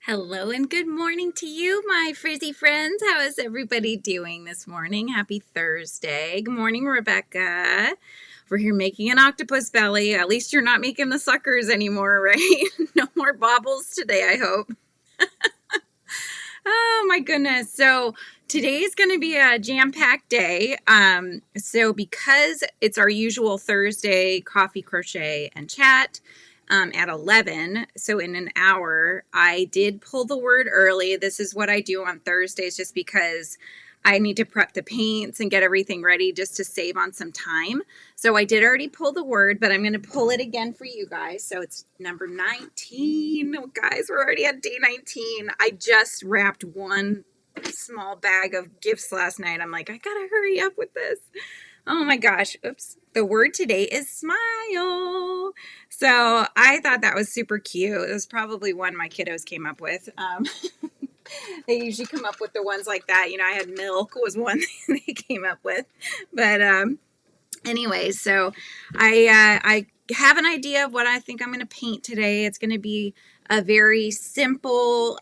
Hello and good morning to you, my frizzy friends. How is everybody doing this morning? Happy Thursday. Good morning, Rebecca. We're here making an octopus belly. At least you're not making the suckers anymore, right? No more baubles today, I hope. Oh my goodness. So today is going to be a jam-packed day. So because it's our usual Thursday coffee, crochet, and chat, at 11, so in an hour, I did pull the word early. This is what I do on Thursdays just because I need to prep the paints and get everything ready just to save on some time. So I did already pull the word, but I'm going to pull it again for you guys. So it's number 19. Oh, guys, we're already at day 19. I just wrapped one small bag of gifts last night. I'm like, I gotta hurry up with this. Oh my gosh. Oops. The word today is smile. So I thought that was super cute. It was probably one my kiddos came up with. They usually come up with the ones like that. You know, I had milk was one they came up with. But anyway, so I have an idea of what I think I'm going to paint today. It's going to be a very simple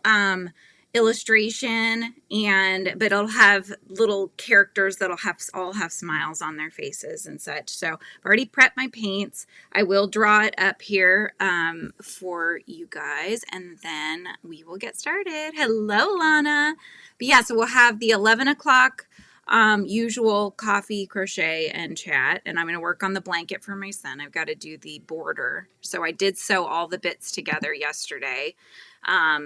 illustration, but it'll have little characters that'll all have smiles on their faces and such. So I've already prepped my paints. I will draw it up here for you guys, and then we will get started. Hello, Lana. But yeah, so we'll have the 11 o'clock usual coffee, crochet, and chat, and I'm going to work on the blanket for my son. I've got to do the border. So I did sew all the bits together yesterday.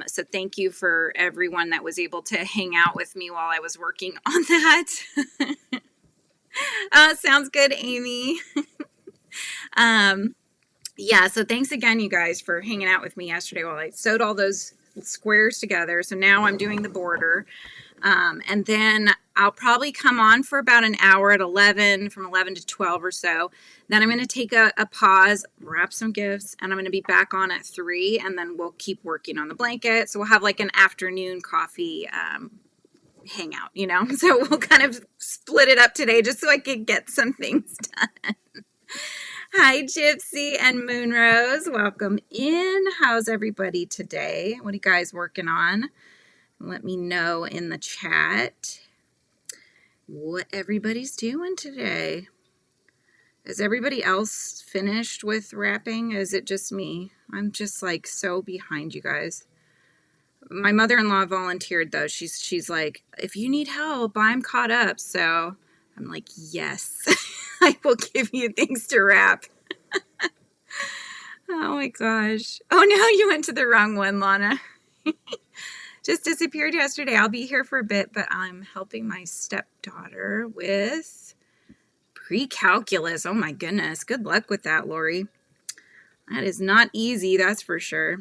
So thank you for everyone that was able to hang out with me while I was working on that. Sounds good, Amy. Yeah, so thanks again, you guys, for hanging out with me yesterday while I sewed all those squares together. So now I'm doing the border. And then I'll probably come on for about an hour at 11, from 11 to 12 or so. Then I'm going to take a pause, wrap some gifts, and I'm going to be back on at 3, and then we'll keep working on the blanket. So we'll have like an afternoon coffee hangout, you know? So we'll kind of split it up today just so I can get some things done. Hi, Gypsy and Moonrose. Welcome in. How's everybody today? What are you guys working on? Let me know in the chat what everybody's doing today. Is everybody else finished with wrapping? Is it just me? I'm just like so behind, you guys. My mother-in-law volunteered though. She's like, if you need help, I'm caught up. So I'm like, yes, I will give you things to wrap. Oh my gosh. Oh no, you went to the wrong one, Lana. Just disappeared yesterday. I'll be here for a bit, but I'm helping my stepdaughter with pre-calculus. Oh my goodness. Good luck with that, Lori. That is not easy, that's for sure.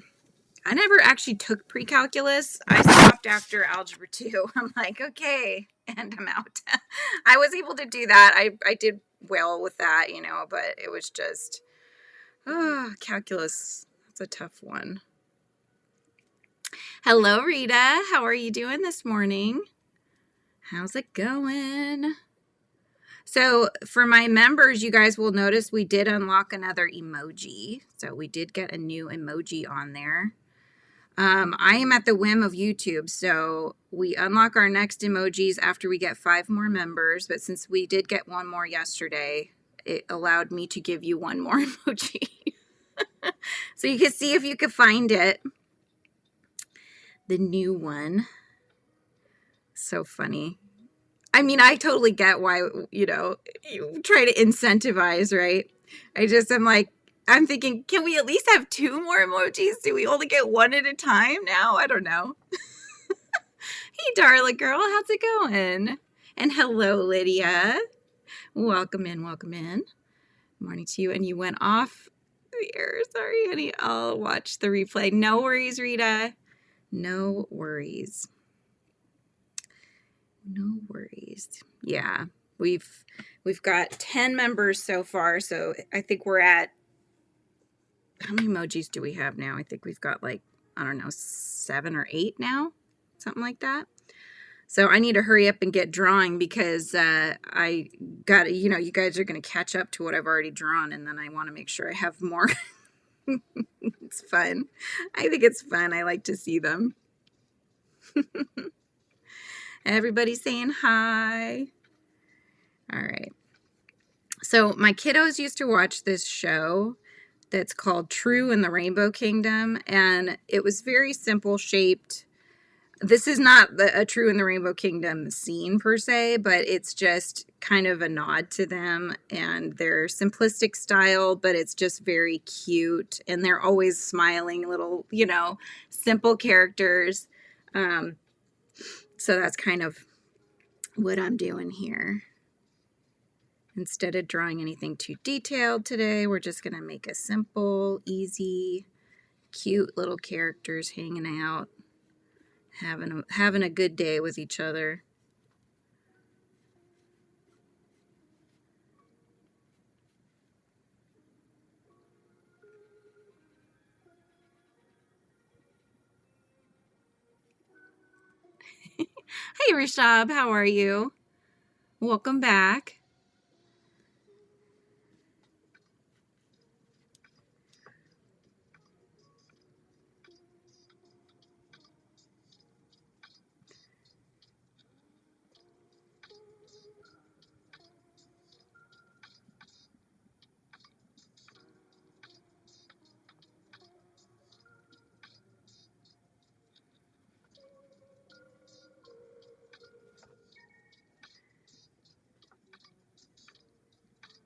I never actually took pre-calculus. I stopped after algebra 2. I'm like, okay, and I'm out. I was able to do that. I did well with that, you know, but it was just, calculus. That's a tough one. Hello, Rita. How are you doing this morning? How's it going? So for my members, you guys will notice we did unlock another emoji. So we did get a new emoji on there. I am at the whim of YouTube. So we unlock our next emojis after we get 5 more members. But since we did get one more yesterday, it allowed me to give you one more emoji. So you can see if you could find it. The new one. So funny. I mean, I totally get why, you know, you try to incentivize, right? I'm like, I'm thinking, can we at least have 2 more emojis? Do we only get 1 at a time now? I don't know. Hey, darling girl, how's it going? And hello, Lydia. Welcome in, welcome in. Morning to you. And you went off the air. Sorry, honey. I'll watch the replay. No worries, Rita. No worries. No worries. Yeah, we've got 10 members so far, so I think we're at, how many emojis do we have now? I think we've got like, I don't know, 7 or 8 now, something like that. So I need to hurry up and get drawing because I got, you know, you guys are going to catch up to what I've already drawn, and then I want to make sure I have more. It's fun. I think it's fun. I like to see them. Everybody's saying hi. All right. So my kiddos used to watch this show that's called True in the Rainbow Kingdom, and it was very simple shaped. This is not a True in the Rainbow Kingdom scene per se, but it's just kind of a nod to them and their simplistic style, but it's just very cute. And they're always smiling little, simple characters. So that's kind of what I'm doing here. Instead of drawing anything too detailed today, we're just going to make a simple, easy, cute little characters hanging out, having a good day with each other. Hey, Rishab, how are you? Welcome back.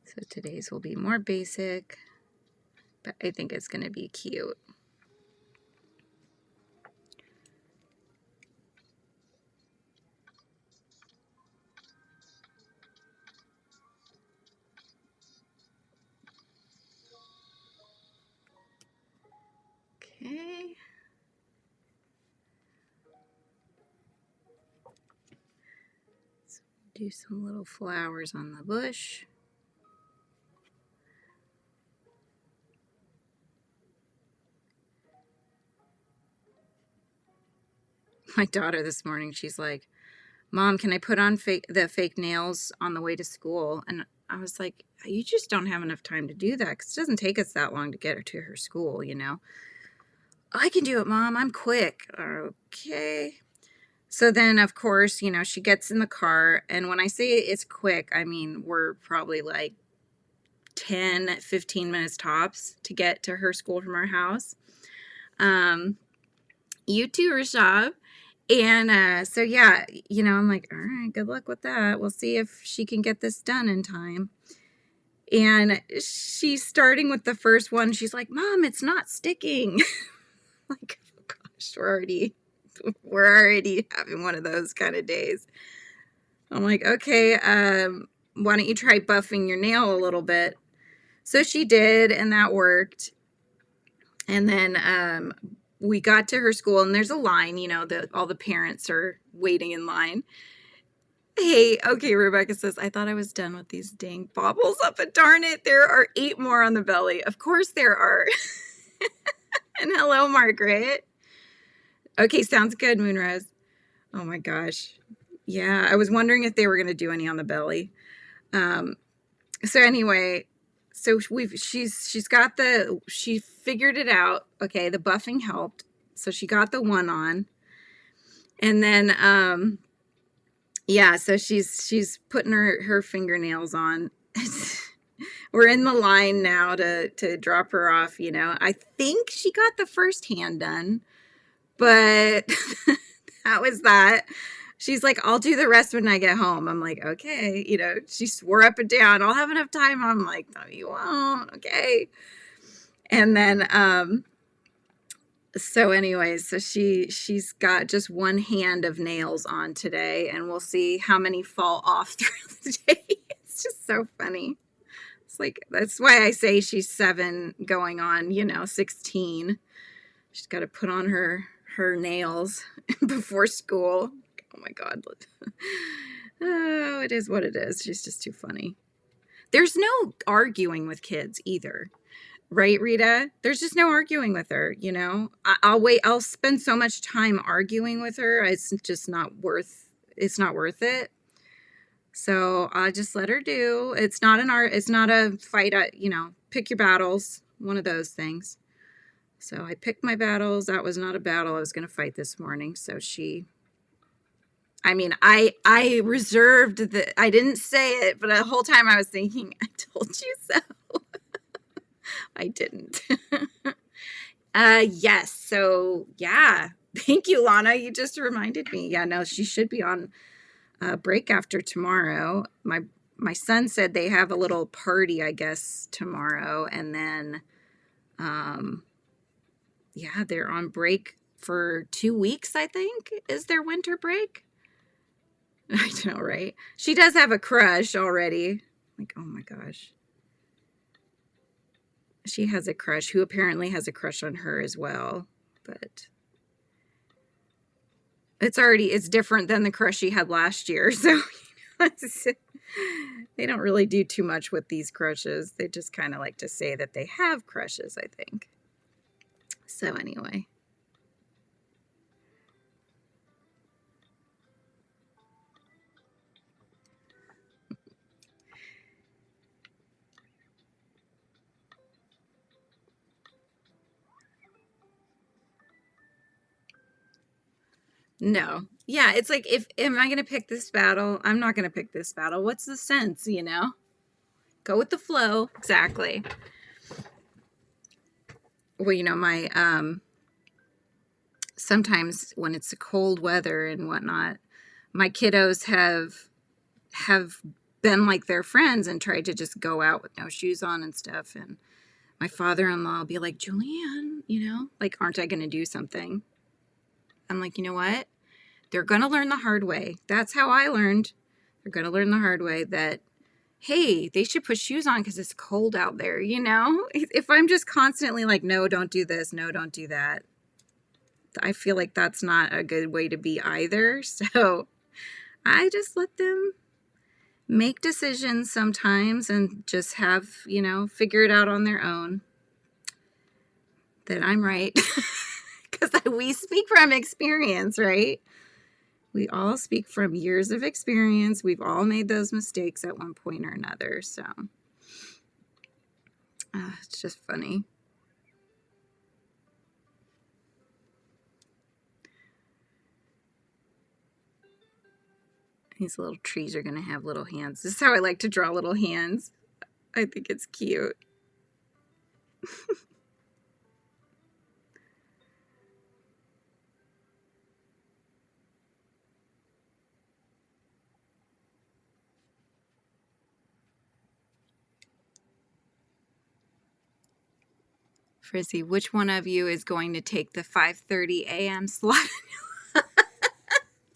So today's will be more basic, but I think it's going to be cute. Okay. So do some little flowers on the bush. My daughter this morning, she's like, Mom, can I put on the fake nails on the way to school? And I was like, you just don't have enough time to do that because it doesn't take us that long to get her to her school, I can do it, Mom. I'm quick. Okay. So then, of course, she gets in the car. And when I say it's quick, I mean, we're probably like 10, 15 minutes tops to get to her school from our house. You too, Rashab. And so, yeah, I'm like, all right, good luck with that. We'll see if she can get this done in time. And she's starting with the first one. She's like, Mom, it's not sticking. Like, oh gosh, we're already having one of those kind of days. I'm like, okay, why don't you try buffing your nail a little bit? So she did, and that worked. And then we got to her school, and there's a line, all the parents are waiting in line. Hey, okay, Rebecca says, I thought I was done with these dang baubles up, but darn it, there are 8 more on the belly. Of course there are. And hello, Margaret. Okay, sounds good, Moonrose. Oh my gosh. Yeah, I was wondering if they were going to do any on the belly. So anyway, so she figured it out. Okay, the buffing helped. So she got the one on. And then yeah, so she's putting her fingernails on. We're in the line now to drop her off, I think she got the first hand done, but that was that. She's like, I'll do the rest when I get home. I'm like, okay. She swore up and down, I'll have enough time. I'm like, no, you won't. Okay. And then, so anyways, so she's got just one hand of nails on today, and we'll see how many fall off throughout the day. It's just so funny. It's like, that's why I say she's 7 going on, 16. She's got to put on her nails before school. Oh my God. Oh, it is what it is. She's just too funny. There's no arguing with kids either. Right, Rita? There's just no arguing with her, I'll wait. I'll spend so much time arguing with her. It's just not worth it. So I just let her do. It's not a fight, pick your battles, one of those things. So I picked my battles. That was not a battle I was going to fight this morning. So I reserved I didn't say it, but the whole time I was thinking, I told you so. I didn't. Yes. So yeah. Thank you, Lana. You just reminded me. Yeah, no, she should be on break after tomorrow. My son said they have a little party, I guess, tomorrow. And then, yeah, they're on break for 2 weeks, I think, is their winter break. I know, right? She does have a crush already. Like, oh my gosh. She has a crush who apparently has a crush on her as well. But it's different than the crush she had last year. So they don't really do too much with these crushes. They just kind of like to say that they have crushes, I think. So anyway. No. Yeah, it's like, am I going to pick this battle? I'm not going to pick this battle. What's the sense, you know? Go with the flow. Exactly. Well, you know, my sometimes when it's cold weather and whatnot, my kiddos have been like their friends and tried to just go out with no shoes on and stuff. And my father-in-law will be like, Julianne, you know, like, aren't I going to do something? I'm like, you know what? They're going to learn the hard way. That's how I learned. They're going to learn the hard way that, hey, they should put shoes on because it's cold out there, you know? If I'm just constantly like, no, don't do this, no, don't do that, I feel like that's not a good way to be either. So I just let them make decisions sometimes and just have, you know, figure it out on their own. That I'm right. Because we speak from experience, right? We all speak from years of experience. We've all made those mistakes at one point or another. So it's just funny. These little trees are going to have little hands. This is how I like to draw little hands. I think it's cute. Frizzy, which one of you is going to take the 5:30 a.m. slot?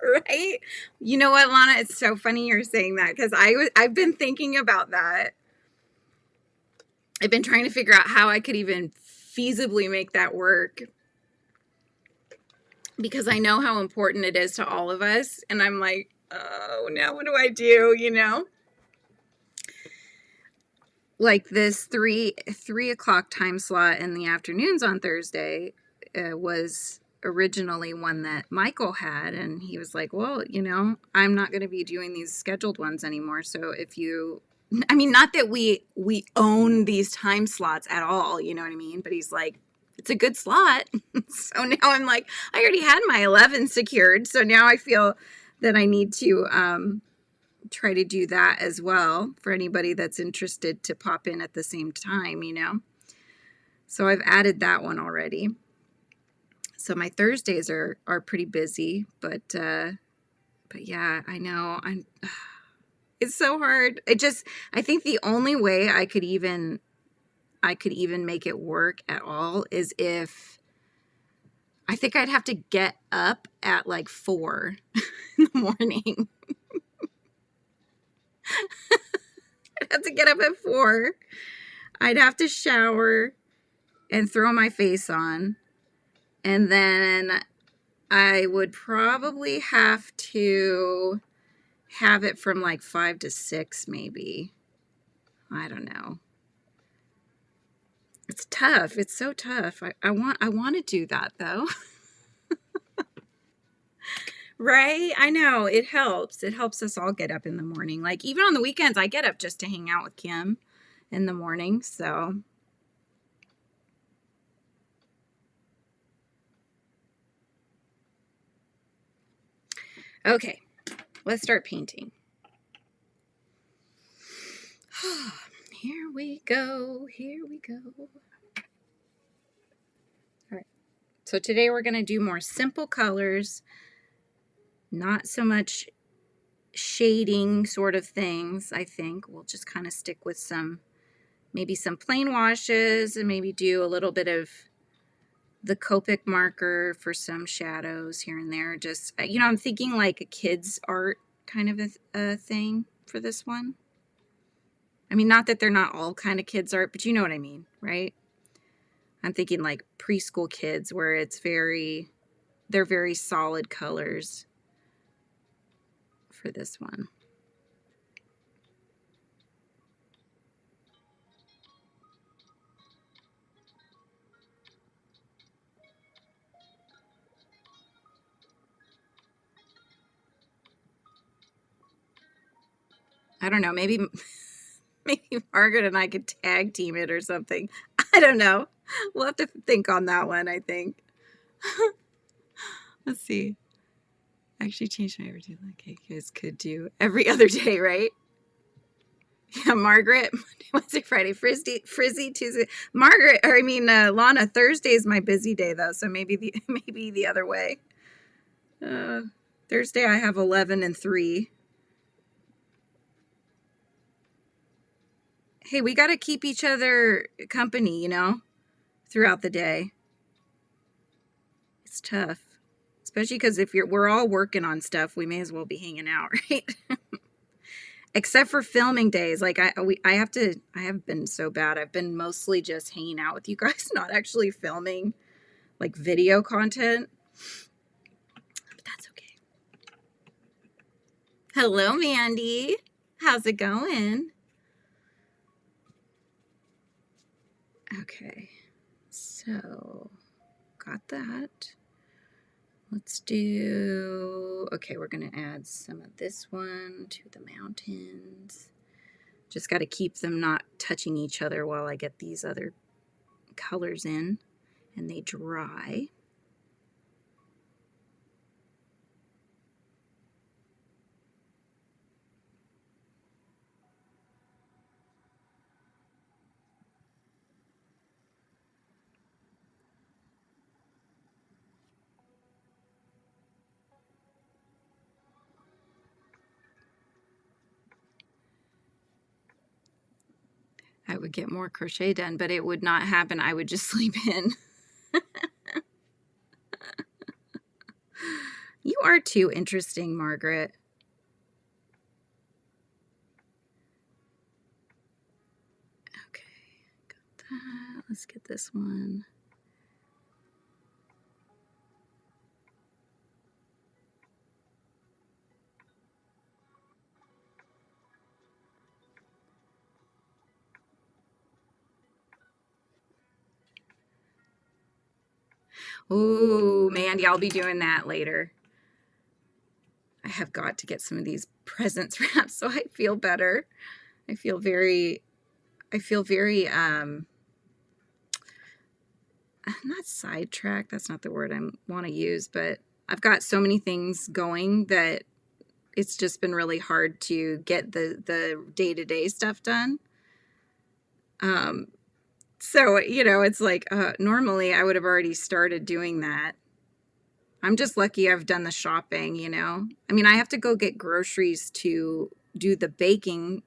Right? You know what, Lana? It's so funny you're saying that because I've been thinking about that. I've been trying to figure out how I could even feasibly make that work because I know how important it is to all of us. And I'm like, oh, now what do I do? You know? Like this 3 o'clock time slot in the afternoons on Thursday was originally one that Michael had, and he was like, well, you know, I'm not going to be doing these scheduled ones anymore. So if you, I mean, not that we own these time slots at all, you know what I mean? But he's like, it's a good slot. So now I'm like, I already had my 11 secured. So now I feel that I need to try to do that as well for anybody that's interested to pop in at the same time, you know. So I've added that one already. So my Thursdays are pretty busy, but yeah, I know it's so hard. I think the only way I could even make it work at all is if I think I'd have to get up at like 4 in the morning. I'd have to get up at 4. I'd have to shower and throw my face on. And then I would probably have to have it from like 5 to 6, maybe. I don't know. It's tough. It's so tough. I want to do that though. Right? I know. It helps. It helps us all get up in the morning. Like even on the weekends, I get up just to hang out with Kim in the morning. So Okay, let's start painting. Here we go. Here we go. All right. So today we're going to do more simple colors, not so much shading sort of things. I think we'll just kind of stick with maybe some plain washes and maybe do a little bit of the Copic marker for some shadows here and there. Just, I'm thinking like a kid's art kind of a thing for this one. I mean, not that they're not all kind of kids art, but you know what I mean, right? I'm thinking like preschool kids where they're very solid colors for this one. I don't know, maybe Margaret and I could tag team it or something. I don't know. We'll have to think on that one, I think. Let's see. I actually changed my everyday. Okay, you guys could do every other day, right? Yeah, Margaret, Monday, Wednesday, Friday, Frizzy, Tuesday. Lana, Thursday is my busy day though, so maybe the other way. Thursday I have 11 and 3. Hey, we got to keep each other company, throughout the day. It's tough, especially because if we're all working on stuff, we may as well be hanging out, right? Except for filming days. Like I have been so bad. I've been mostly just hanging out with you guys, not actually filming like video content. But that's okay. Hello, Mandy. How's it going? Okay. So, got that. Let's do, okay, we're going to add some of this one to the mountains. Just got to keep them not touching each other while I get these other colors in and they dry. I would get more crochet done, but it would not happen. I would just sleep in. You are too interesting, Margaret. Okay, got that. Let's get this one. Oh, Mandy, I'll be doing that later. I have got to get some of these presents wrapped so I feel better. I feel very not sidetracked. That's not the word I want to use, but I've got so many things going that it's just been really hard to get the day-to-day stuff done. So, it's like, normally I would have already started doing that. I'm just lucky I've done the shopping, I mean, I have to go get groceries to do the baking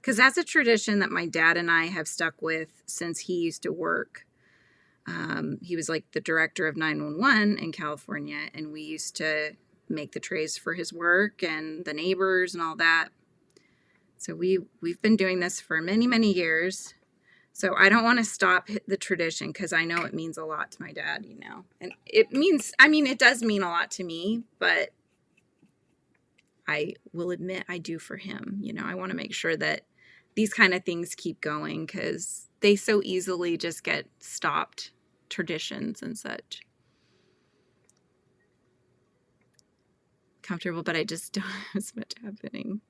because that's a tradition that my dad and I have stuck with since he used to work. He was like the director of 911 in California, and we used to make the trays for his work and the neighbors and all that. So we've been doing this for many, many years. So I don't want to stop the tradition because I know it means a lot to my dad, And it does mean a lot to me, but I will admit I do for him. I want to make sure that these kind of things keep going because they so easily just get stopped, traditions and such. Comfortable, but I just don't have as much happening.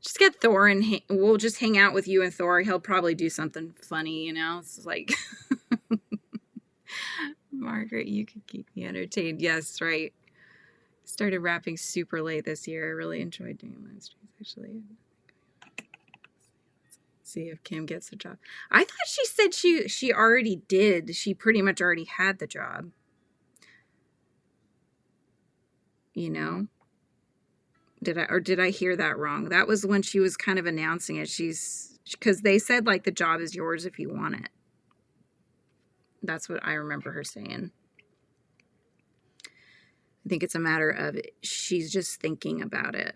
Just get Thor and we'll just hang out with you and Thor. He'll probably do something funny, It's like, Margaret, you could keep me entertained. Yes, right. Started wrapping super late this year. I really enjoyed doing live streams, actually. See if Kim gets the job. I thought she said she already did. She pretty much already had the job. You know? Did I hear that wrong? That was when she was kind of announcing it. Because they said, like, the job is yours if you want it. That's what I remember her saying. I think it's a matter of she's just thinking about it.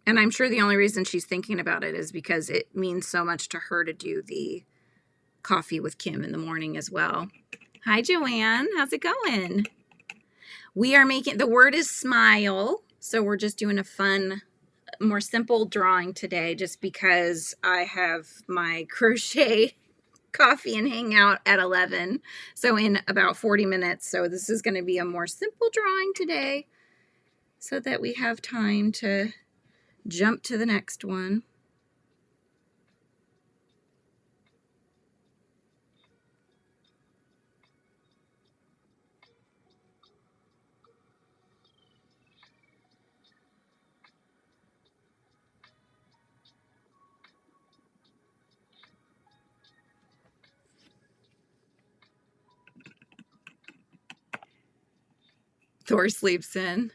And I'm sure the only reason she's thinking about it is because it means so much to her to do the coffee with Kim in the morning as well. Hi, Joanne. How's it going? We are making, the word is smile. So we're just doing a fun, more simple drawing today just because I have my crochet coffee and hangout at 11. So in about 40 minutes. So this is going to be a more simple drawing today so that we have time to jump to the next one. Thor sleeps in.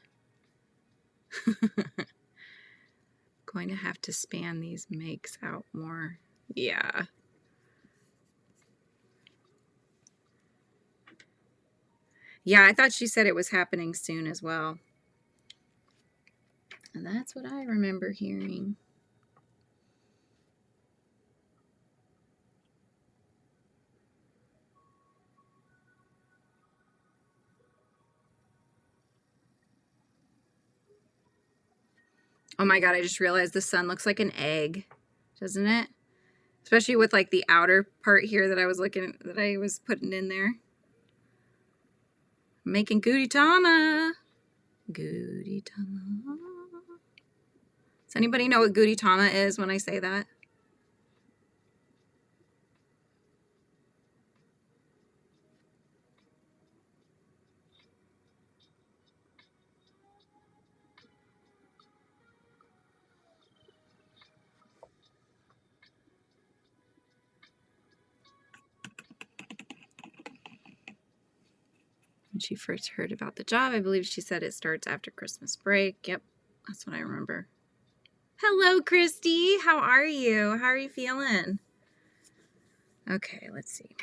Going to have to span these makes out more. Yeah. Yeah, I thought she said it was happening soon as well. And that's what I remember hearing. Oh my God, I just realized the sun looks like an egg, doesn't it? Especially with like the outer part here that I was putting in there. I'm making Gudetama. Gudetama. Does anybody know what Gudetama is when I say that? When she first heard about the job, I believe she said it starts after Christmas break. Yep, that's what I remember. Hello, Christy. How are you? How are you feeling? Okay, let's see.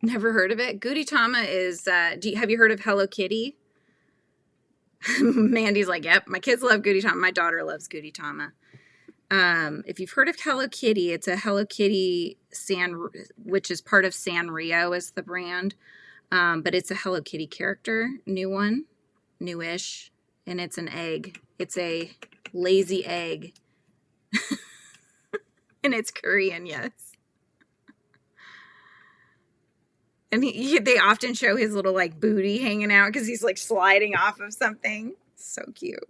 Never heard of it. Gudetama is, have you heard of Hello Kitty? Mandy's like, yep, my kids love Gudetama. My daughter loves Gudetama. If you've heard of Hello Kitty, it's a Hello Kitty which is part of Sanrio is the brand. But it's a Hello Kitty character, new one, newish, and it's an egg. It's a lazy egg. And it's Korean, yes. And they often show his little like booty hanging out because he's like sliding off of something. So cute.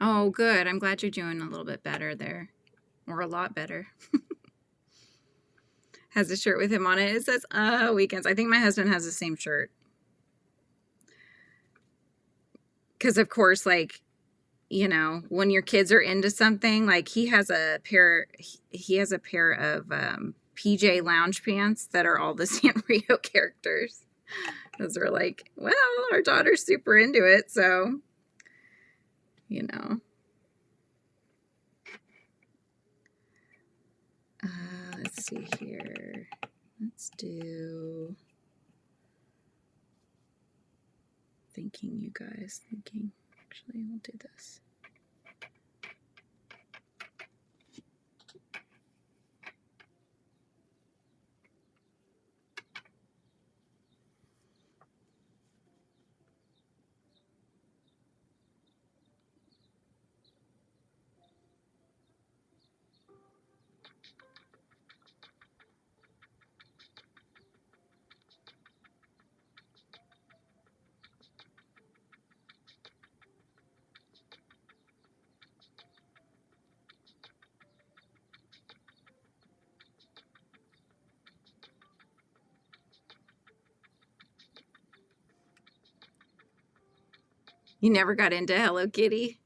Oh, good. I'm glad you're doing a little bit better there. Or a lot better. Has a shirt with him on it. It says, weekends. I think my husband has the same shirt. Because, of course, like, you know, when your kids are into something, like he has a pair of PJ lounge pants that are all the Sanrio characters. Those are like, well, our daughter's super into it, so, you know. Let's see here. Let's do thinking, you guys. Thinking. Actually, we'll do this. You never got into Hello Kitty?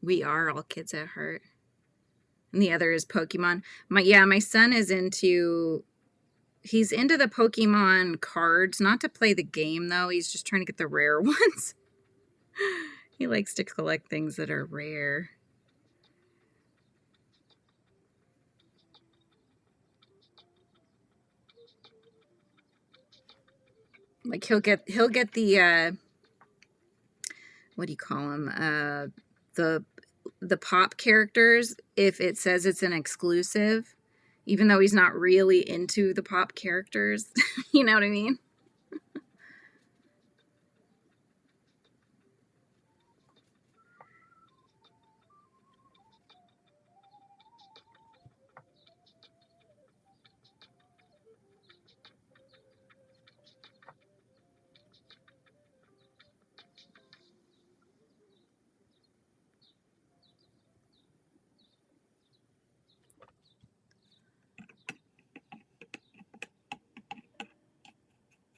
We are all kids at heart. And the other is Pokemon. My son is he's into the Pokemon cards, not to play the game though. He's just trying to get the rare ones. He likes to collect things that are rare. Like he'll get the what do you call them? The pop characters if it says it's an exclusive, even though he's not really into the pop characters. You know what I mean?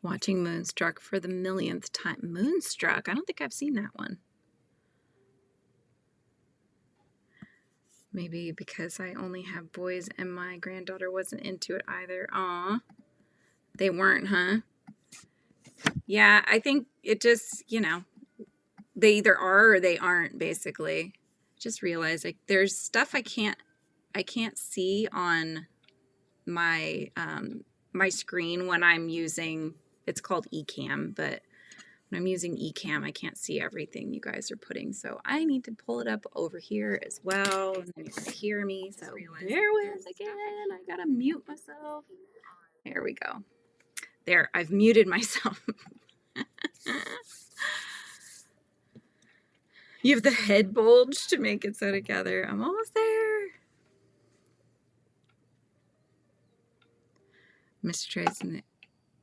Watching Moonstruck for the millionth time. Moonstruck? I don't think I've seen that one. Maybe because I only have boys and my granddaughter wasn't into it either. Aw. They weren't, huh? Yeah, I think it just, you know, they either are or they aren't, basically. Just realize like there's stuff I can't see on my my screen when I'm using, it's called eCam, but when I'm using eCam, I can't see everything you guys are putting. So I need to pull it up over here as well. And then you're going to hear me. So bear with again. I got to mute myself. There we go. There, I've muted myself. You have the head bulge to make it so together. I'm almost there. Mr. Trace,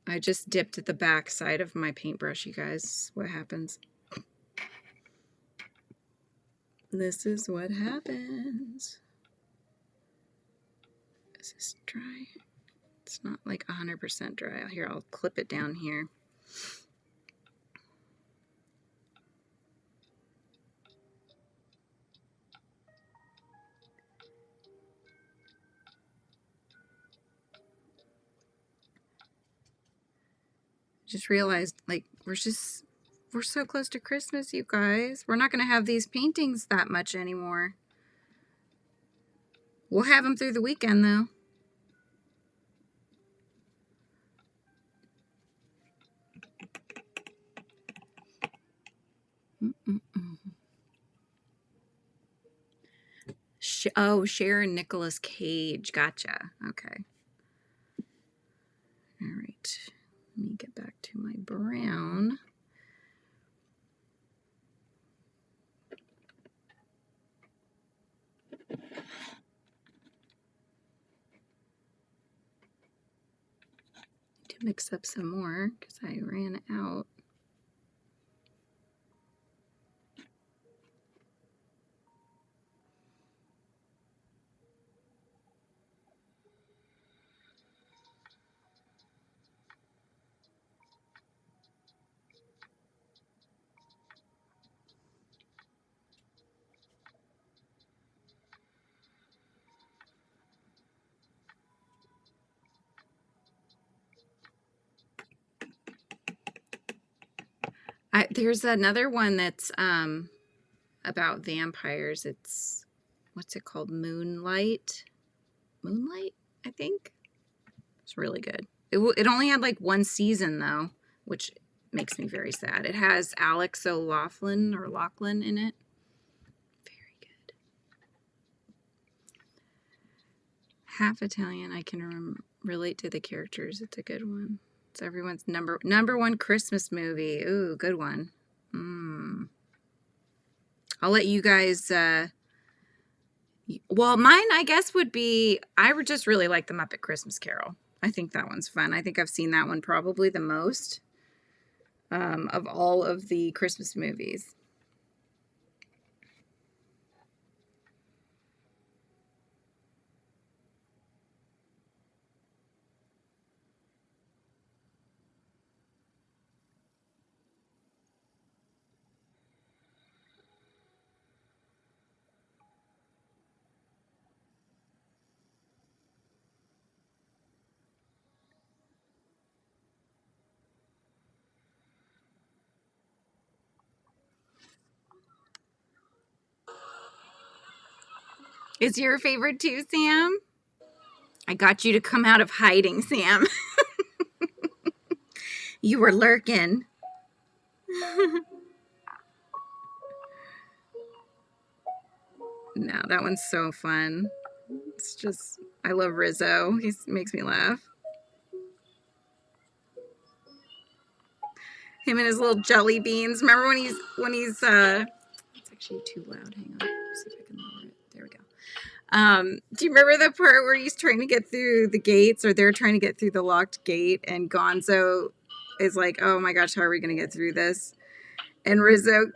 I just dipped at the back side of my paintbrush, you guys. What happens? This is what happens. Is this dry? It's not like 100% dry. Here, I'll clip it down here. Just realized, like, we're so close to Christmas, you guys. We're not going to have these paintings that much anymore. We'll have them through the weekend, though. Oh, Sharon Nicolas Cage. Gotcha. Okay. All right. Let me get back to my brown. To mix up some more because I ran out. There's another one that's about vampires. It's, what's it called? Moonlight, I think. It's really good. It only had like one season though, which makes me very sad. It has Alex O'Loughlin in it. Very good. Half Italian. I can relate to the characters. It's a good one. It's everyone's number one Christmas movie. Ooh, good one. I'll let you guys. Well, mine I guess would be. I would just really like the Muppet Christmas Carol. I think that one's fun. I think I've seen that one probably the most of all of the Christmas movies. Is your favorite too, Sam? I got you to come out of hiding, Sam. You were lurking. No, that one's so fun. It's just, I love Rizzo. He makes me laugh. Him and his little jelly beans. Remember when he's it's actually too loud. Hang on. See if I can lower it. There we go. Do you remember the part where he's trying to get through the gates, or they're trying to get through the locked gate, and Gonzo is like, oh my gosh, how are we going to get through this? And Rizzo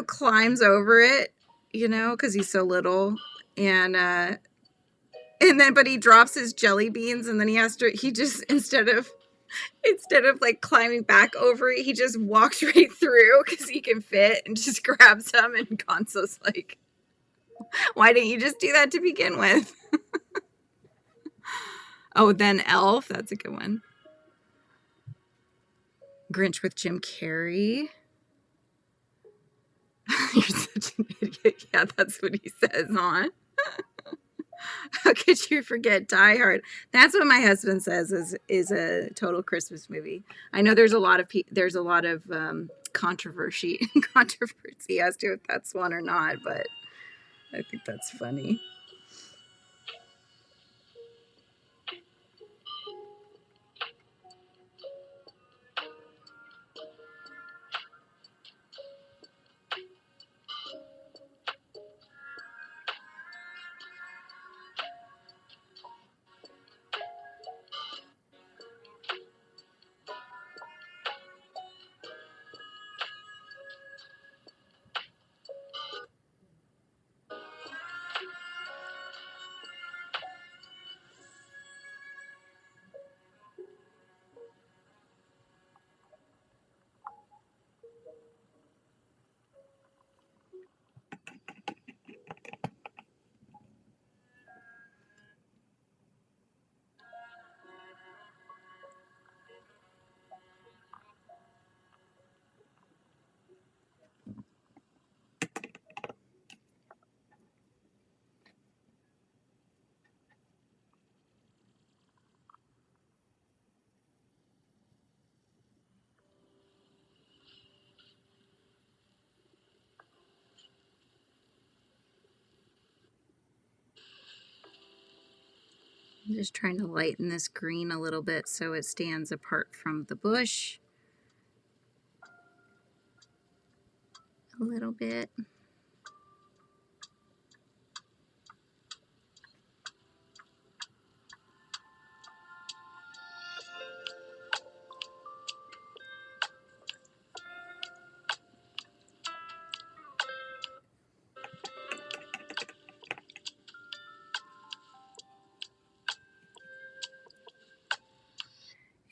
climbs over it, you know, because he's so little. And then, but he drops his jelly beans, and then he just, instead of like climbing back over it, he just walks right through because he can fit and just grabs them. And Gonzo's like, why didn't you just do that to begin with? Oh, then Elf. That's a good one. Grinch with Jim Carrey. You're such an idiot. Yeah, that's what he says, huh? How could you forget Die Hard? That's what my husband says is a total Christmas movie. I know there's a lot of controversy as to if that's one or not, but I think that's funny. I'm just trying to lighten this green a little bit so it stands apart from the bush a little bit.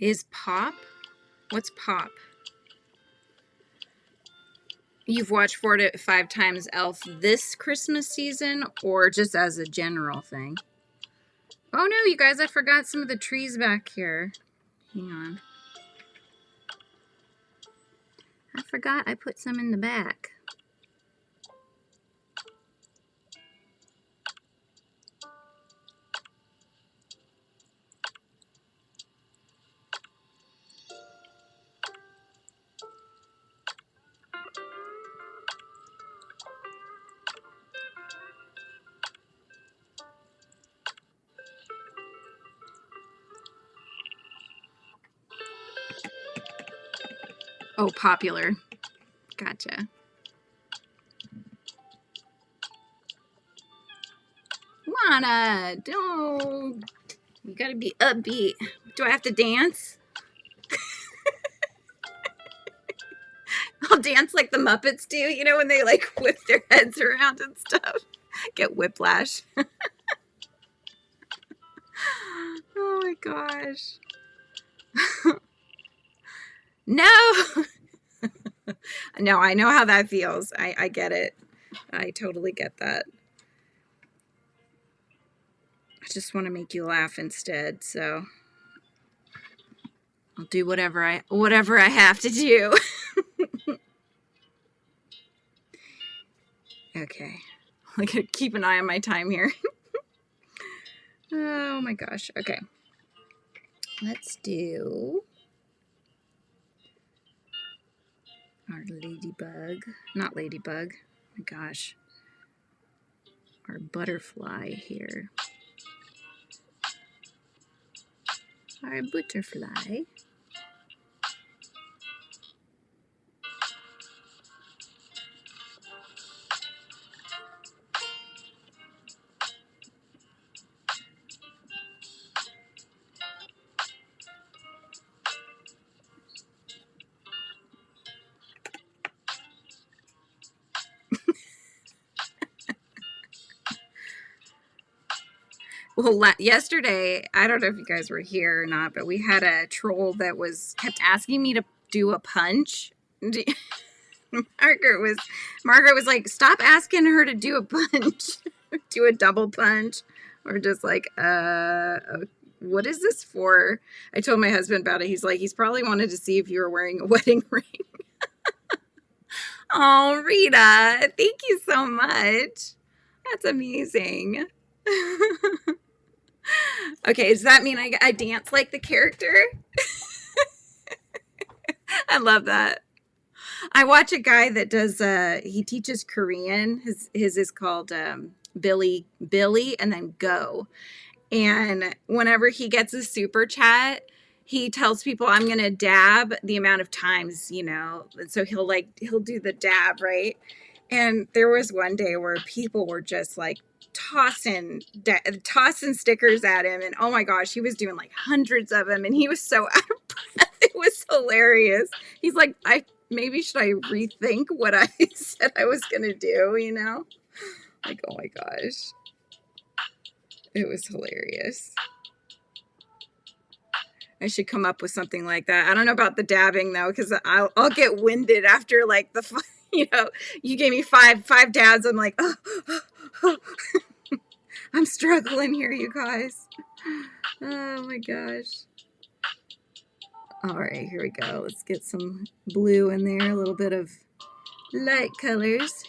Is Pop? What's Pop? You've watched 4 to 5 times Elf this Christmas season, or just as a general thing? Oh no, you guys, I forgot some of the trees back here. Hang on. I forgot I put some in the back. Oh, popular. Gotcha. Lana, don't. You gotta be upbeat. Do I have to dance? I'll dance like the Muppets do, you know, when they like whip their heads around and stuff. Get whiplash. Oh my gosh. No. No, I know how that feels. I get it. I totally get that. I just want to make you laugh instead, so I'll do whatever I have to do. Okay. I gotta keep an eye on my time here. Oh my gosh. Okay. Let's do our ladybug. Not ladybug. Oh my gosh. Our butterfly here. Our butterfly. Well, yesterday, I don't know if you guys were here or not, but we had a troll that kept asking me to do a punch. Margaret was like, stop asking her to do a punch, do a double punch, or just like, what is this for? I told my husband about it. He's like, he's probably wanted to see if you were wearing a wedding ring. Oh, Rita, thank you so much. That's amazing. Okay, does that mean I dance like the character? I love that. I watch a guy that does, he teaches Korean. His is called Billy, and then Go. And whenever he gets a super chat, he tells people, I'm going to dab the amount of times, you know. So he'll do the dab, right? And there was one day where people were just like tossing stickers at him. And oh my gosh, he was doing like hundreds of them. And he was so out of breath. It was hilarious. He's like, maybe should I rethink what I said I was going to do, you know? Like, oh my gosh. It was hilarious. I should come up with something like that. I don't know about the dabbing though, because I'll get winded after like you know, you gave me five dabs. I'm like, oh. I'm struggling here, you guys. Oh my gosh. All right, here we go. Let's get some blue in there, a little bit of light colors.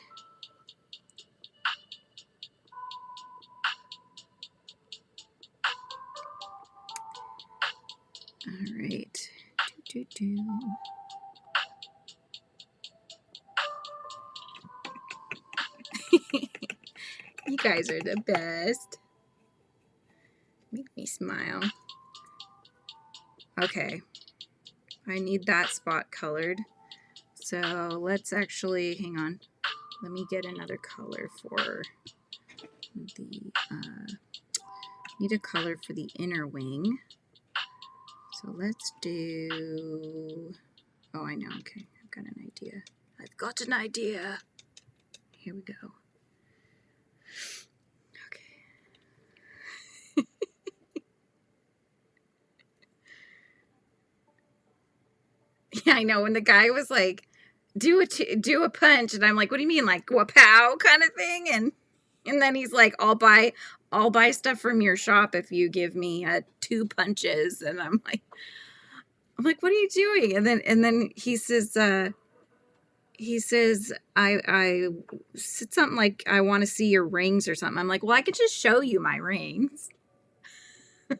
All right. You guys are the best. Make me smile. Okay. I need that spot colored. So let's actually, hang on. Let me get another color for the, need a color for the inner wing. So let's do, oh, I know. Okay. I've got an idea. I've got an idea. Here we go. Okay. Yeah, I know. When the guy was like, do a punch, and I'm like, what do you mean, like wapow kind of thing? And then he's like, I'll buy stuff from your shop if you give me 2 punches. And I'm like, what are you doing? And then he says, he says, I said something like, I want to see your rings or something. I'm like, well, I could just show you my rings. I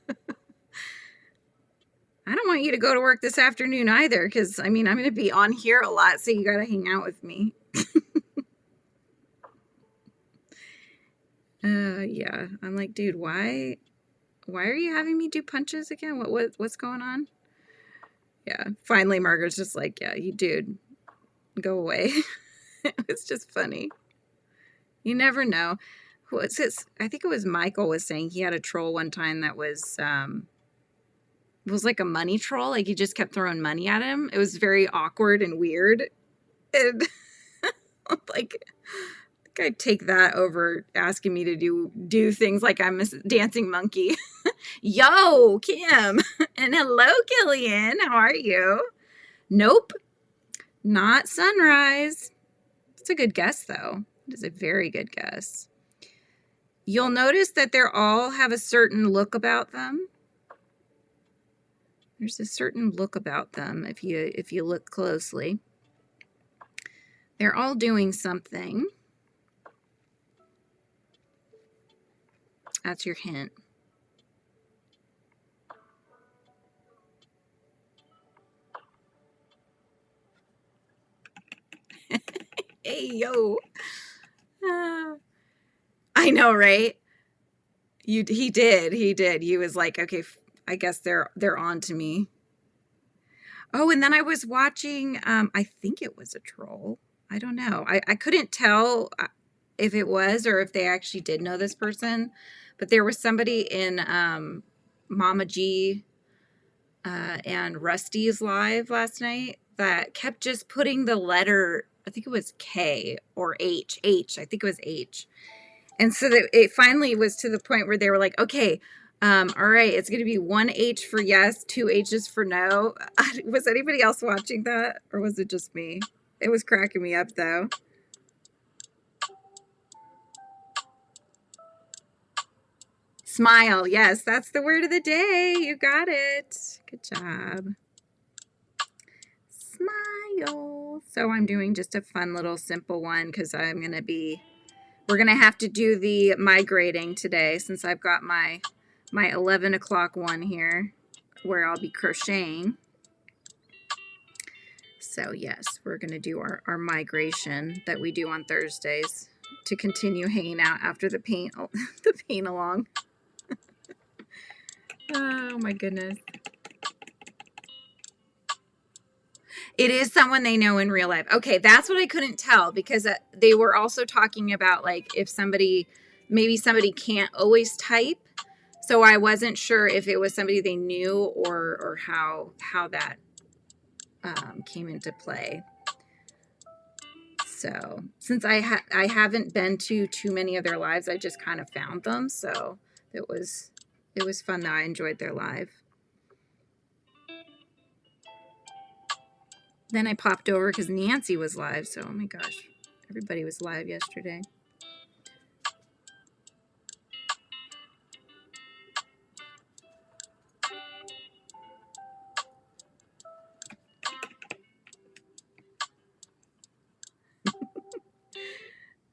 don't want you to go to work this afternoon either, because, I mean, I'm going to be on here a lot, so you got to hang out with me. Yeah. I'm like, dude, why are you having me do punches again? What's going on? Yeah. Finally, Margaret's just like, yeah, you dude, go away. It's just funny. You never know. What's his? I think it was Michael was saying he had a troll one time that was like a money troll. Like he just kept throwing money at him. It was very awkward and weird. And like, I think I'd take that over asking me to do things like I'm a dancing monkey. Yo, Kim. And hello, Killian. How are you? Nope. Not sunrise. It's a good guess, though. It is a very good guess. You'll notice that they all have a certain look about them. There's a certain look about them if you look closely. They're all doing something. That's your hint. Hey, yo. I know, right? He did. He was like, okay, I guess they're on to me. Oh, and then I was watching, I think it was a troll. I don't know. I couldn't tell if it was or if they actually did know this person, but there was somebody in Mama G and Rusty's live last night that kept just putting the letter, I think it was K or H. I think it was H. And so that it finally was to the point where they were like, okay, all right, it's going to be 1 H for yes, 2 H's for no. Was anybody else watching that, or was it just me? It was cracking me up, though. Smile. Yes, that's the word of the day. You got it. Good job. Smile. So I'm doing just a fun little simple one because we're going to have to do the migrating today since I've got my 11 o'clock one here where I'll be crocheting. So yes, we're going to do our migration that we do on Thursdays to continue hanging out after the paint along. Oh my goodness. It is someone they know in real life. Okay, that's what I couldn't tell because they were also talking about like if maybe somebody can't always type. So I wasn't sure if it was somebody they knew or how that came into play. So since I haven't been to too many of their lives, I just kind of found them. So it was fun though. I enjoyed their live. Then I popped over because Nancy was live. So, oh my gosh, everybody was live yesterday.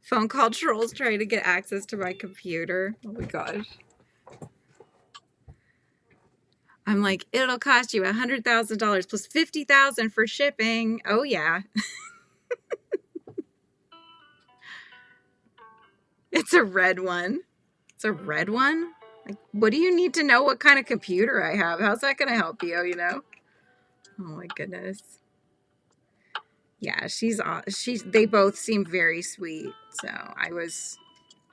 Phone call trolls trying to get access to my computer. Oh my gosh. I'm like, it'll cost you $100,000 plus $50,000 for shipping. Oh yeah. It's a red one. It's a red one? Like, what do you need to know what kind of computer I have? How's that going to help you, you know? Oh my goodness. Yeah, they both seem very sweet. So I was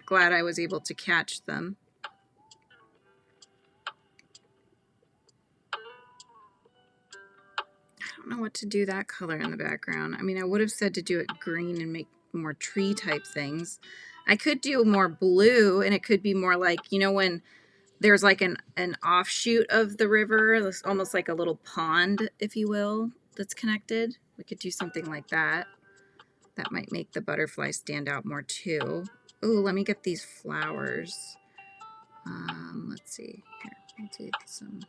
glad I was able to catch them. I don't know what to do that color in the background. I mean, I would have said to do it green and make more tree type things. I could do more blue and it could be more like, you know, when there's like an offshoot of the river, it's almost like a little pond, if you will, that's connected. We could do something like that. That might make the butterfly stand out more too. Ooh, let me get these flowers. Let's see. Here, I'll take some.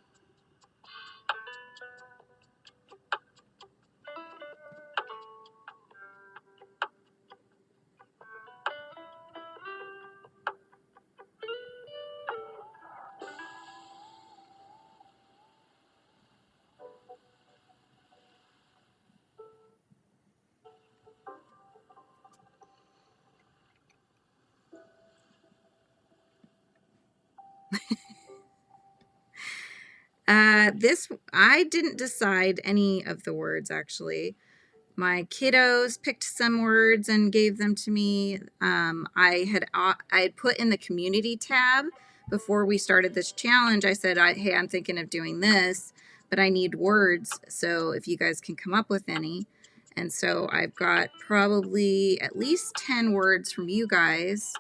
I didn't decide any of the words, actually. My kiddos picked some words and gave them to me. I had put in the community tab before we started this challenge. I said, hey, I'm thinking of doing this, but I need words. So if you guys can come up with any. And so I've got probably at least 10 words from you guys.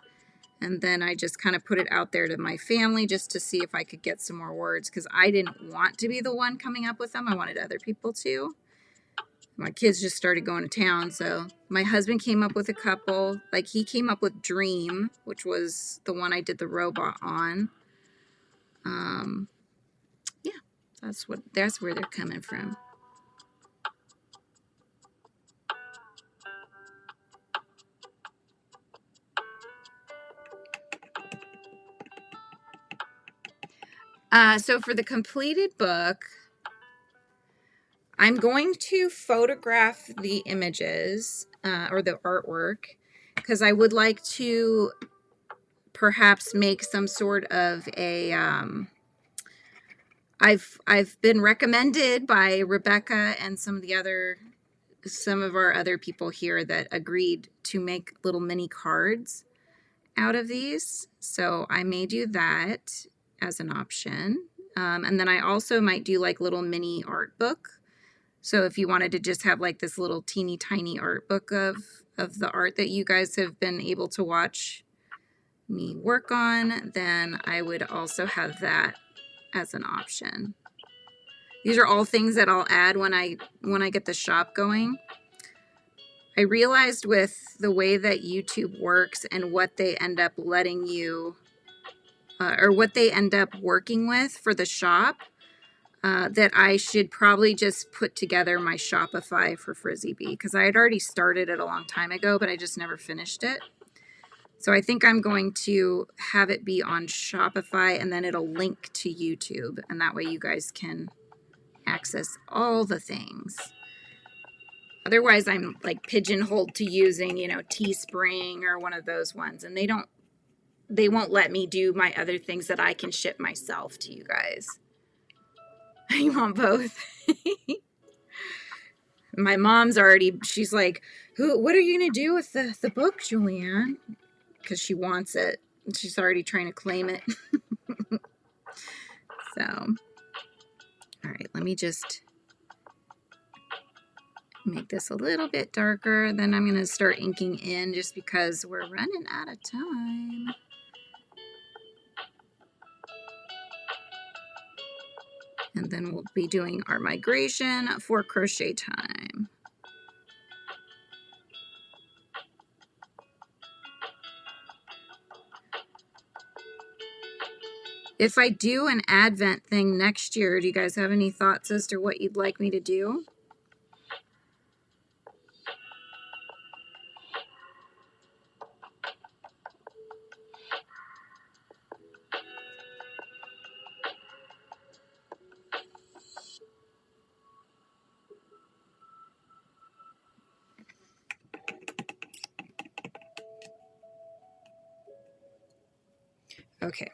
And then I just kind of put it out there to my family just to see if I could get some more words, because I didn't want to be the one coming up with them. I wanted other people to. My kids just started going to town, so my husband came up with a couple. Like, he came up with Dream, which was the one I did the robot on. Yeah, that's where they're coming from. So for the completed book, I'm going to photograph the images or the artwork, because I would like to perhaps make some sort of a I've been recommended by Rebecca and some of our other people here that agreed to make little mini cards out of these. So I may do that as an option. And then I also might do like little mini art book. So if you wanted to just have like this little teeny tiny art book of the art that you guys have been able to watch me work on, then I would also have that as an option. These are all things that I'll add when I get the shop going. I realized with the way that YouTube works and what they end up letting you, or what they end up working with for the shop, that I should probably just put together my Shopify for Frizzy Bee, because I had already started it a long time ago, but I just never finished it. So I think I'm going to have it be on Shopify, and then it'll link to YouTube, and that way you guys can access all the things. Otherwise, I'm like pigeonholed to using, Teespring or one of those ones, and they won't let me do my other things that I can ship myself to you guys. You want both? My mom's she's like, what are you going to do with the book, Julianne? Because she wants it. She's already trying to claim it. So, all right, let me just make this a little bit darker. Then I'm going to start inking in just because we're running out of time. And then we'll be doing our migration for crochet time. If I do an Advent thing next year, do you guys have any thoughts as to what you'd like me to do? Okay,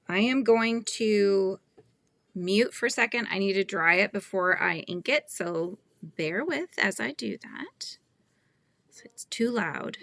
I am going to mute for a second. I need to dry it before I ink it, so bear with as I do that. So it's too loud.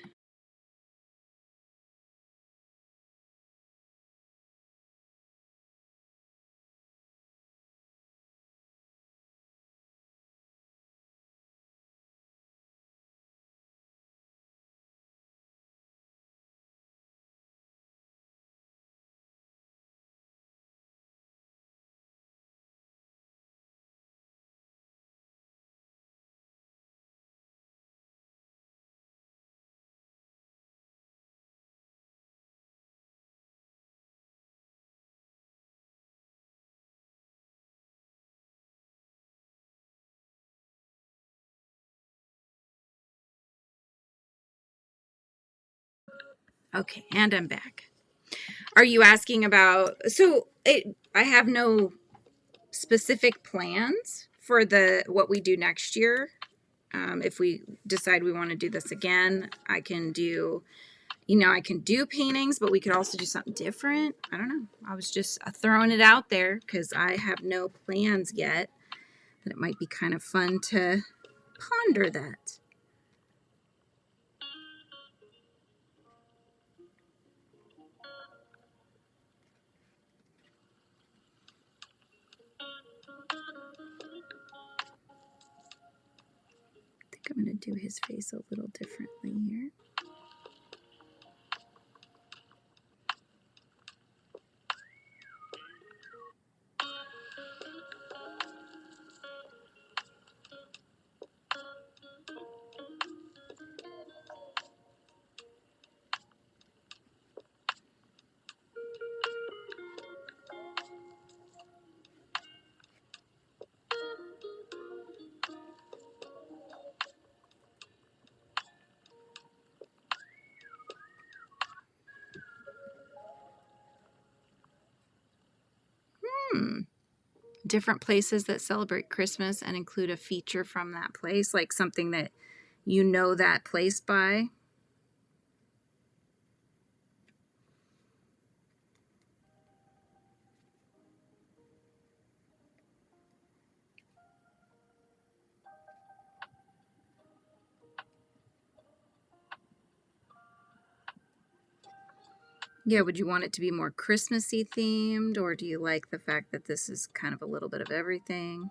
Okay, and I'm back. Are you asking about, I have no specific plans for what we do next year. If we decide we want to do this again, I can do You know, I can do paintings, but we could also do something different. I don't know. I was just throwing it out there because I have no plans yet. But it might be kind of fun to ponder that. I think I'm going to do his face a little differently here. Different places that celebrate Christmas and include a feature from that place, like something that you know that place by. Yeah, would you want it to be more Christmassy themed, or do you like the fact that this is kind of a little bit of everything?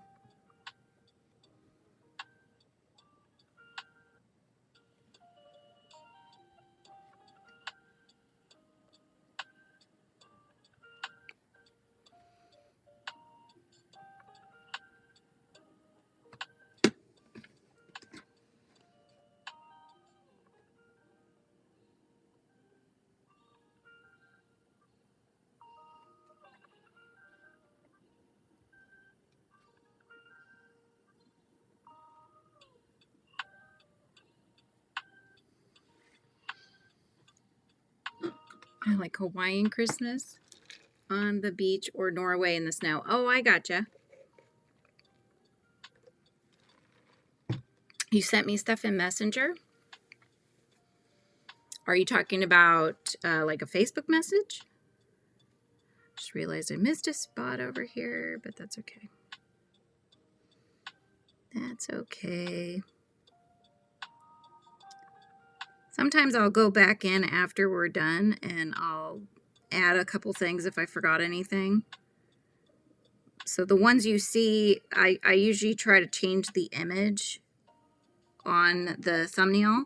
I like Hawaiian Christmas on the beach or Norway in the snow. Oh, I gotcha. You sent me stuff in Messenger? Are you talking about like a Facebook message? Just realized I missed a spot over here, but that's okay. That's okay. Sometimes I'll go back in after we're done and I'll add a couple things if I forgot anything. So the ones you see, I usually try to change the image on the thumbnail.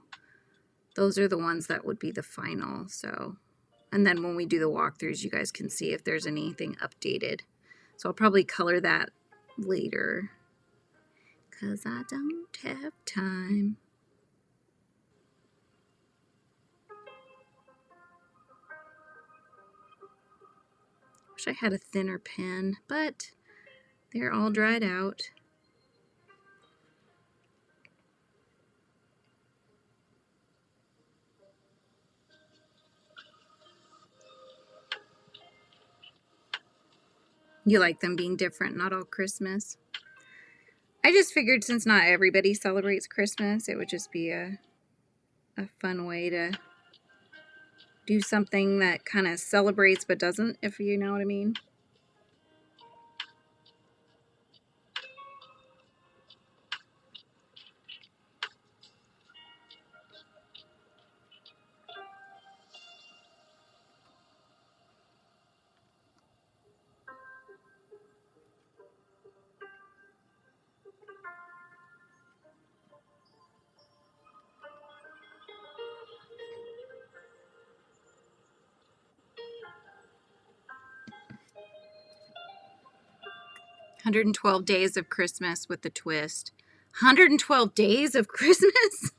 Those are the ones that would be the final. So, and then when we do the walkthroughs, you guys can see if there's anything updated. So I'll probably color that later because I don't have time. Wish I had a thinner pen, but they're all dried out. You like them being different, not all Christmas? I just figured since not everybody celebrates Christmas, it would just be a fun way to do something that kind of celebrates but doesn't, if you know what I mean. "112 Days of Christmas with a Twist." 112 Days of Christmas?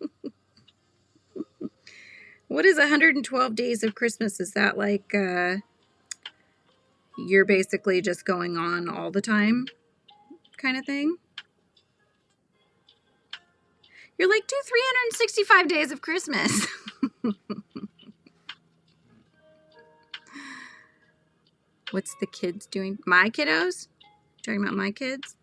What is 112 Days of Christmas? Is that like you're basically just going on all the time kind of thing? You're like, do 365 days of Christmas. What's the kids doing? My kiddos? Talking about my kids?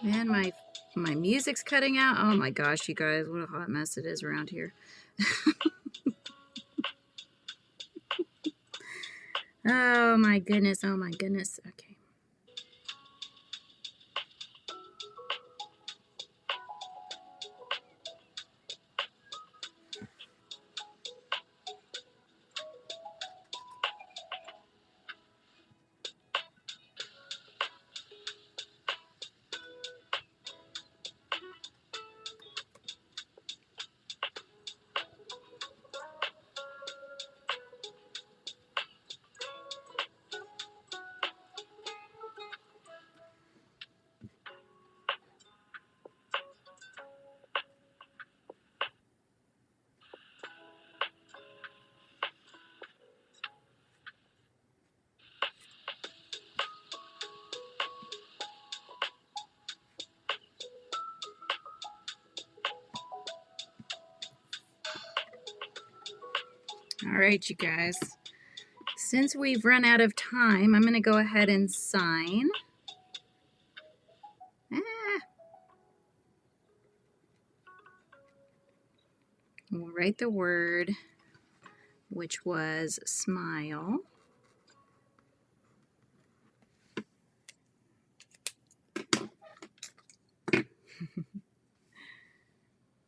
And my music's cutting out. Oh my gosh, you guys, what a hot mess it is around here. Oh my goodness, oh my goodness. Okay. All right, you guys. Since we've run out of time, I'm going to go ahead and sign. We'll write the word, which was smile.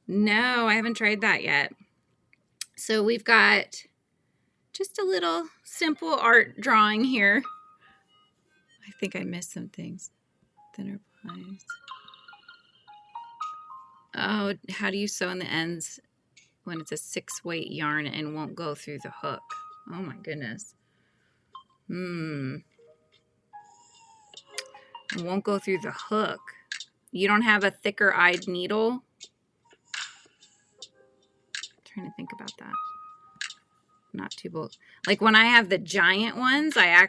No, I haven't tried that yet. So we've got just a little simple art drawing here. I think I missed some things. Thinner plies. Oh, how do you sew in the ends when it's a 6-weight yarn and won't go through the hook? Oh my goodness. It won't go through the hook. You don't have a thicker eyed needle? I'm trying to think about that. Not too bold. Like when I have the giant ones, I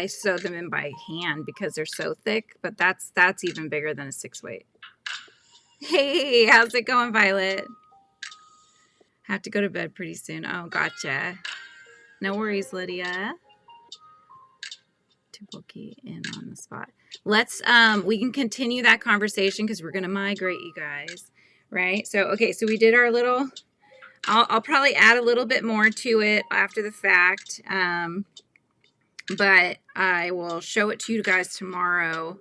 sew them in by hand because they're so thick, but that's even bigger than a 6-weight. Hey, how's it going, Violet? Have to go to bed pretty soon. Oh, gotcha. No worries, Lydia. Too bulky in on the spot. Let's, we can continue that conversation because we're going to migrate, you guys. Right? So, okay, so we did our little, I'll probably add a little bit more to it after the fact. But I will show it to you guys tomorrow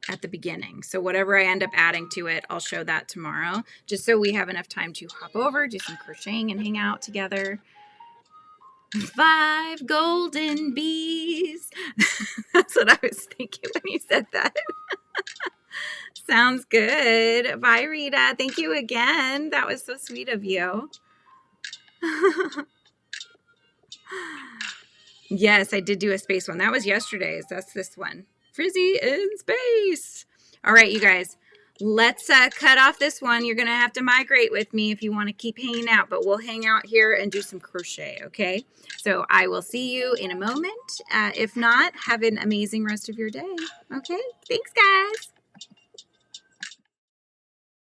at the beginning. So whatever I end up adding to it, I'll show that tomorrow, just so we have enough time to hop over, do some crocheting, and hang out together. 5 golden bees. That's what I was thinking when you said that. Sounds good. Bye, Rita. Thank you again. That was so sweet of you. Yes, I did do a space one. That was yesterday's. That's this one. Frizzy in space. All right, you guys. Let's cut off this one. You're going to have to migrate with me if you want to keep hanging out, but we'll hang out here and do some crochet, okay? So I will see you in a moment. If not, have an amazing rest of your day, okay? Thanks, guys.